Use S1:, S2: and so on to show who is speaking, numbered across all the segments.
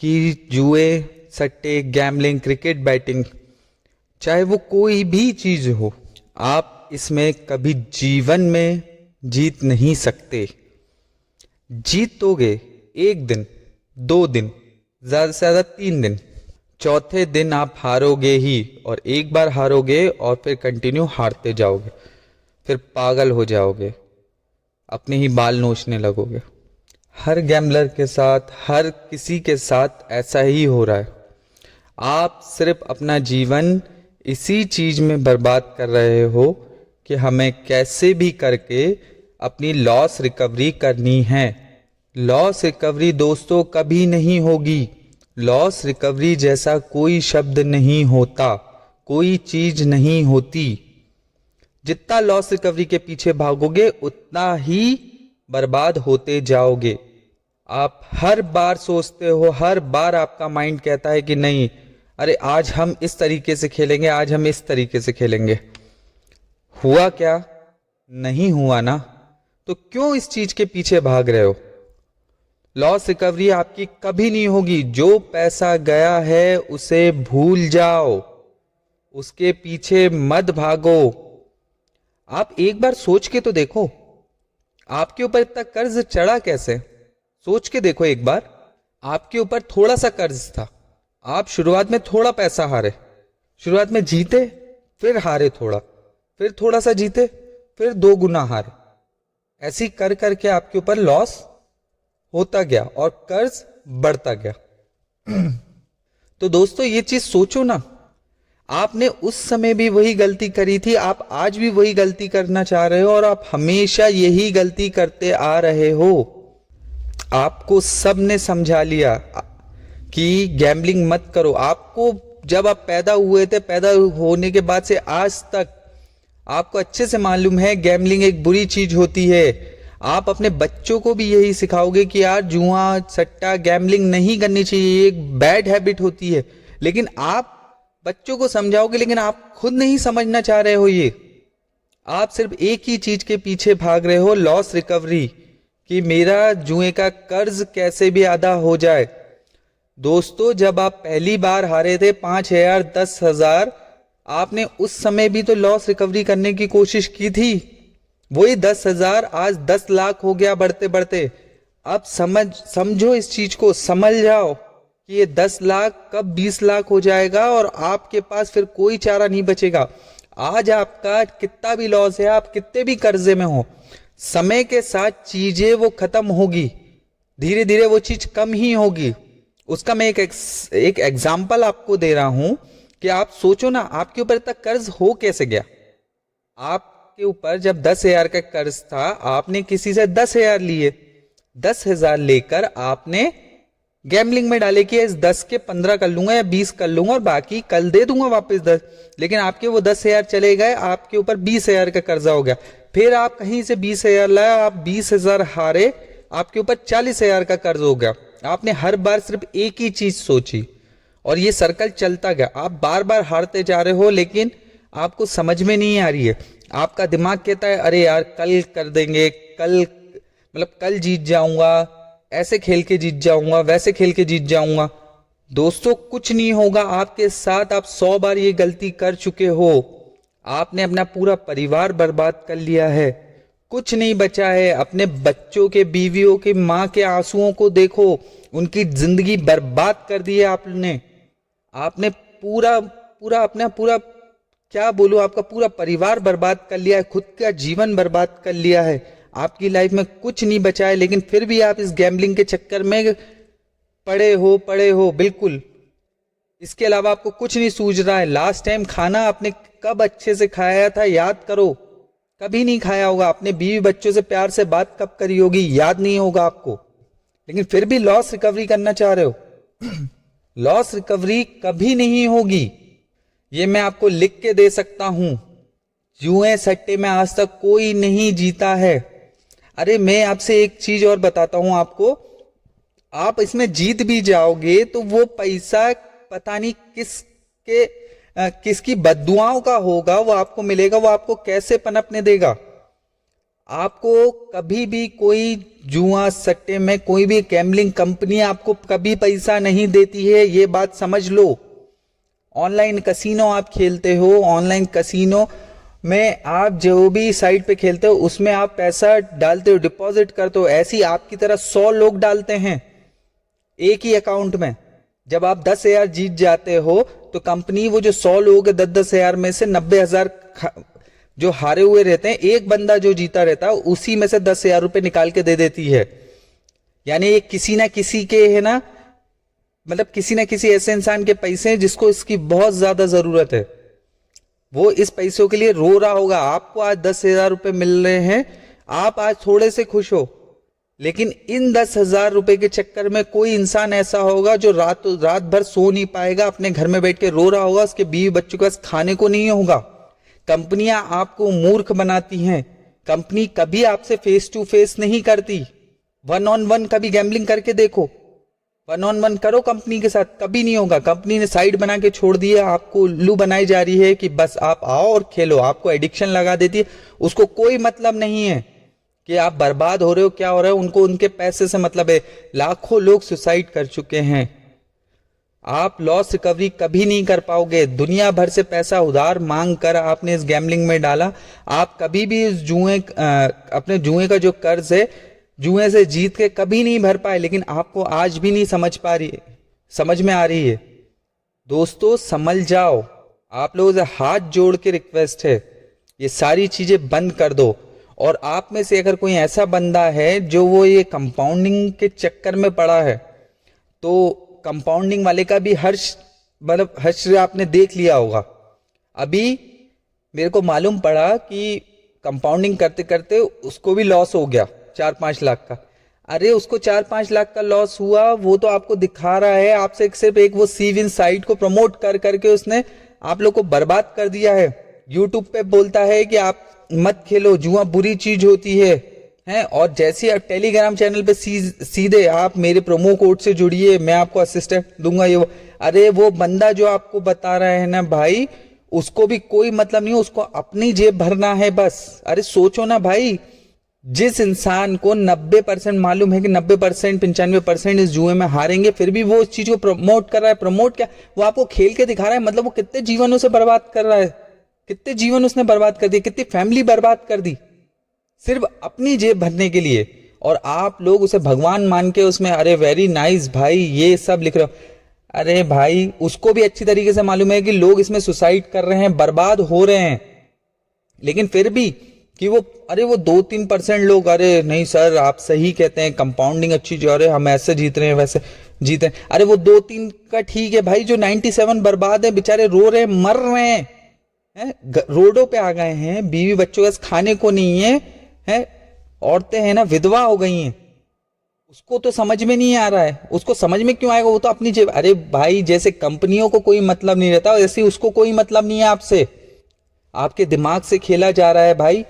S1: कि जुए, सट्टे, गैम्बलिंग, क्रिकेट बैटिंग, चाहे वो कोई भी चीज हो, आप इसमें कभी जीवन में जीत नहीं सकते। जीतोगे एक दिन, 2 दिन, ज्यादा से ज्यादा 3 दिन, चौथे दिन आप हारोगे ही। और एक बार हारोगे और फिर कंटिन्यू हारते जाओगे, फिर पागल हो जाओगे, अपने ही बाल नोचने लगोगे। हर गैम्बलर के साथ, हर किसी के साथ ऐसा ही हो रहा है। आप सिर्फ अपना जीवन इसी चीज में बर्बाद कर रहे हो कि हमें कैसे भी करके अपनी लॉस रिकवरी करनी है। लॉस रिकवरी दोस्तों कभी नहीं होगी। लॉस रिकवरी जैसा कोई शब्द नहीं होता, कोई चीज नहीं होती। जितना लॉस रिकवरी के पीछे भागोगे उतना ही बर्बाद होते जाओगे। आप हर बार सोचते हो, हर बार आपका माइंड कहता है कि नहीं, अरे आज हम इस तरीके से खेलेंगे, आज हम इस तरीके से खेलेंगे। हुआ क्या? नहीं हुआ ना, तो क्यों इस चीज के पीछे भाग रहे हो? लॉस रिकवरी आपकी कभी नहीं होगी। जो पैसा गया है उसे भूल जाओ, उसके पीछे मत भागो। आप एक बार सोच के तो देखो, आपके ऊपर इतना कर्ज चढ़ा कैसे? सोच के देखो एक बार, आपके ऊपर थोड़ा सा कर्ज था, आप शुरुआत में थोड़ा पैसा हारे, शुरुआत में जीते, फिर हारे थोड़ा, फिर थोड़ा सा जीते, फिर 2 गुना हारे। ऐसी कर करके आपके ऊपर लॉस होता गया और कर्ज बढ़ता गया। तो दोस्तों ये चीज सोचो ना, आपने उस समय भी वही गलती करी थी, आप आज भी वही गलती करना चाह रहे हो और आप हमेशा यही गलती करते आ रहे हो। आपको सबने समझा लिया कि गैम्बलिंग मत करो। आपको जब आप पैदा हुए थे, पैदा होने के बाद से आज तक आपको अच्छे से मालूम है गैम्बलिंग एक बुरी चीज होती है। आप अपने बच्चों को भी यही सिखाओगे कि यार जुआ, सट्टा, गैम्बलिंग नहीं करनी चाहिए, ये एक बैड हैबिट होती है। लेकिन आप बच्चों को समझाओगे, लेकिन आप खुद नहीं समझना चाह रहे हो। ये आप सिर्फ एक ही चीज के पीछे भाग रहे हो, लॉस रिकवरी, कि मेरा जुए का कर्ज कैसे भी अदा हो जाए। दोस्तों जब आप पहली बार हारे थे 5,000, 10,000, आपने उस समय भी तो लॉस रिकवरी करने की कोशिश की थी। वही 10,000 आज 10 लाख हो गया बढ़ते बढ़ते। अब समझो इस चीज को, समझ जाओ कि ये 10 लाख कब 20 लाख हो जाएगा और आपके पास फिर कोई चारा नहीं बचेगा। आज आपका कितना भी लॉस है, आप कितने भी कर्जे में हो, समय के साथ चीजें वो खत्म होगी, धीरे धीरे वो चीज कम ही होगी। उसका मैं एक एग्जाम्पल आपको दे रहा हूं कि आप सोचो ना, आपके ऊपर इतना कर्ज हो कैसे गया? आपके ऊपर जब 10,000 का कर्ज था, आपने किसी से 10,000 लिए, 10,000 लेकर आपने गैम्बलिंग में डाले कि इस 10 के 15 कर लूंगा या 20 कर लूंगा और बाकी कल दे दूंगा वापस 10। लेकिन आपके वो 10,000 चले गए, आपके ऊपर 20,000 का कर्जा हो गया। फिर आप कहीं से 20,000 लाया, आप 20,000 हारे, आपके ऊपर 40,000 का कर्ज हो गया। आपने हर बार सिर्फ एक ही चीज सोची और ये सर्कल चलता गया। आप बार बार हारते जा रहे हो, लेकिन आपको समझ में नहीं आ रही है। आपका दिमाग कहता है अरे यार कल कर देंगे, कल जीत जाऊंगा, ऐसे खेल के जीत जाऊंगा, वैसे खेल के जीत जाऊंगा। दोस्तों कुछ नहीं होगा आपके साथ। आप 100 बार ये गलती कर चुके हो। आपने अपना पूरा परिवार बर्बाद कर लिया है, कुछ नहीं बचा है। अपने बच्चों के, बीवियों के, माँ के आंसुओं को देखो, उनकी जिंदगी बर्बाद कर दी है आपने। आपने पूरा क्या बोलूं, आपका पूरा परिवार बर्बाद कर लिया है, खुद का जीवन बर्बाद कर लिया है। आपकी लाइफ में कुछ नहीं बचा है, लेकिन फिर भी आप इस गैम्बलिंग के चक्कर में पड़े हो बिल्कुल। इसके अलावा आपको कुछ नहीं सूझ रहा है। लास्ट टाइम खाना आपने कब अच्छे से खाया था याद करो, कभी नहीं खाया होगा। अपने बीवी बच्चों से प्यार से बात कब करी होगी याद नहीं होगा आपको, लेकिन फिर भी लॉस रिकवरी करना चाह रहे हो। लॉस रिकवरी कभी नहीं होगी, ये मैं आपको लिख के दे सकता हूं। जुए सट्टे में आज तक कोई नहीं जीता है। अरे मैं आपसे एक चीज और बताता हूं आपको, आप इसमें जीत भी जाओगे तो वो पैसा पता नहीं किसकी बद्दुआओं का होगा, वो आपको मिलेगा, वो आपको कैसे पनपने देगा। आपको कभी भी कोई जुआ सट्टे में कोई भी गैम्बलिंग कंपनी आपको कभी पैसा नहीं देती है, ये बात समझ लो। ऑनलाइन कसीनो आप खेलते हो, ऑनलाइन कसीनो में आप जो भी साइट पे खेलते हो उसमें आप पैसा डालते हो, डिपॉजिट करते हो, ऐसी आपकी तरह 100 लोग डालते हैं एक ही अकाउंट में। जब आप 10,000 जीत जाते हो तो कंपनी वो जो 100 लोग 10,000 में से 90,000 जो हारे हुए रहते हैं, एक बंदा जो जीता रहता है उसी में से 10,000 रुपए निकाल के दे देती है। यानी ये किसी ना किसी के है ना, मतलब किसी ना किसी ऐसे इंसान के पैसे हैं जिसको इसकी बहुत ज्यादा जरूरत है, वो इस पैसों के लिए रो रहा होगा। आपको आज 10,000 रुपए मिल रहे हैं, आप आज थोड़े से खुश हो, लेकिन इन 10,000 रुपए के चक्कर में कोई इंसान ऐसा होगा जो रात भर सो नहीं पाएगा, अपने घर में बैठ के रो रहा होगा, उसके बीवी बच्चों के पास खाने को नहीं होगा। कंपनियां आपको मूर्ख बनाती हैं। कंपनी कभी आपसे फेस टू फेस नहीं करती। 1-on-1 कभी गैम्बलिंग करके देखो, 1-on-1 करो कंपनी के साथ, कभी नहीं होगा। कंपनी ने साइड बना के छोड़ दी है, आपको उल्लू बनाई जा रही है कि बस आप आओ और खेलो, आपको एडिक्शन लगा देती है। उसको कोई मतलब नहीं है कि आप बर्बाद हो रहे हो, क्या हो रहा है, उनको उनके पैसे से मतलब है। लाखों लोग सुसाइड कर चुके हैं। आप लॉस रिकवरी कभी नहीं कर पाओगे। दुनिया भर से पैसा उधार मांग कर आपने इस गैम्बलिंग में डाला, आप कभी भी इस अपने जुए का जो कर्ज है, जुए से जीत के कभी नहीं भर पाए। लेकिन आपको आज भी नहीं समझ में आ रही है। दोस्तों समझ जाओ, आप लोगों से हाथ जोड़ के रिक्वेस्ट है, ये सारी चीजें बंद कर दो। और आप में से अगर कोई ऐसा बंदा है जो वो ये कंपाउंडिंग के चक्कर में पड़ा है, तो कंपाउंडिंग वाले का भी हर्ष आपने देख लिया होगा। अभी मेरे को मालूम पड़ा कि कंपाउंडिंग करते करते उसको भी लॉस हो गया 4-5 लाख का। अरे उसको 4-5 लाख का लॉस हुआ, वो तो आपको दिखा रहा है, आपसे सिर्फ एक वो सीविन साइट को प्रमोट कर करके उसने आप लोग को बर्बाद कर दिया है। यूट्यूब पे बोलता है कि आप मत खेलो, जुआ बुरी चीज होती है। और जैसे आप टेलीग्राम चैनल पे सीधे आप मेरे प्रोमो कोड से जुड़िए, मैं आपको असिस्टेंट दूंगा, ये वो। अरे वो बंदा जो आपको बता रहा है ना भाई, उसको भी कोई मतलब नहीं, उसको अपनी जेब भरना है बस। अरे सोचो ना भाई, जिस इंसान को 90% मालूम है कि 90% 95% इस जुए में हारेंगे, फिर भी वो उस चीज को प्रमोट कर रहा है। प्रमोट क्या, वो आपको खेल के दिखा रहा है। मतलब वो कितने जीवनों से बर्बाद कर रहा है, कितने जीवन उसने बर्बाद कर दिए, कितनी फैमिली बर्बाद कर दी सिर्फ अपनी जेब भरने के लिए। और आप लोग उसे भगवान मान के उसमें अरे वेरी नाइस भाई ये सब लिख रहे हो। अरे भाई उसको भी अच्छी तरीके से मालूम है कि लोग इसमें सुसाइड कर रहे हैं, बर्बाद हो रहे हैं, लेकिन फिर भी कि वो अरे वो 2-3% लोग, अरे नहीं सर आप सही कहते हैं, कंपाउंडिंग अच्छी चीज, अरे हम ऐसे जीत रहे हैं वैसे जीत रहे हैं। अरे वो 2-3 का ठीक है भाई, जो 97 बर्बाद है, बेचारे रो रहे हैं, मर रहे हैं, रोडों पे आ गए हैं, बीवी बच्चों के खाने को नहीं है, औरतें हैं ना विधवा हो गई हैं। उसको तो समझ में नहीं आ रहा है, उसको समझ में क्यों आएगा, वो तो अपनी जेब। अरे भाई जैसे कंपनियों को कोई मतलब नहीं रहता, वैसे उसको कोई मतलब नहीं है आपसे, आपके दिमाग से खेला जा रहा है भाई।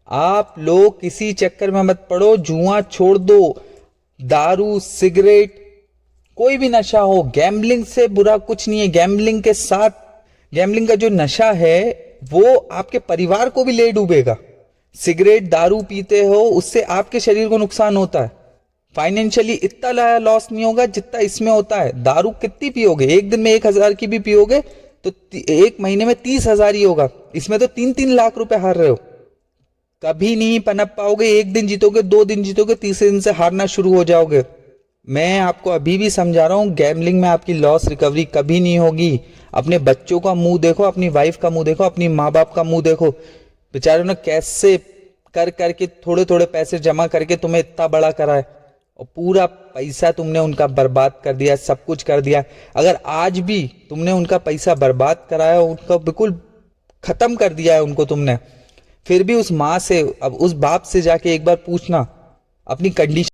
S1: आप लोग किसी चक्कर में मत पड़ो, जुआ छोड़ दो, दारू सिगरेट कोई भी नशा हो, गैम्बलिंग से बुरा कुछ नहीं है। गैम्बलिंग के साथ, गैम्बलिंग का जो नशा है वो आपके परिवार को भी ले डूबेगा। सिगरेट दारू पीते हो, उससे आपके शरीर को नुकसान होता है, फाइनेंशियली इतना लॉस नहीं होगा जितना इसमें होता है। दारू कितनी पियोगे, एक दिन में 1,000 की भी पियोगे तो एक महीने में 30,000 ही होगा, इसमें तो 3-3 लाख रुपए हार रहे हो। कभी नहीं पनप पाओगे, एक दिन जीतोगे, 2 दिन जीतोगे, तीसरे दिन से हारना शुरू हो जाओगे। मैं आपको अभी भी समझा रहा हूं, गैम्बलिंग में आपकी लॉस रिकवरी कभी नहीं होगी। अपने बच्चों का मुंह देखो, अपनी वाइफ का मुंह देखो, अपनी माँ बाप का मुंह देखो, बेचारों ने कैसे कर करके थोड़े थोड़े पैसे जमा करके तुम्हें इतना बड़ा करा है, और पूरा पैसा तुमने उनका बर्बाद कर दिया, सब कुछ कर दिया। अगर आज भी तुमने उनका पैसा बर्बाद कराया, उनका बिल्कुल खत्म कर दिया है उनको तुमने, फिर भी उस माँ से, अब उस बाप से जाके एक बार पूछना अपनी कंडीशन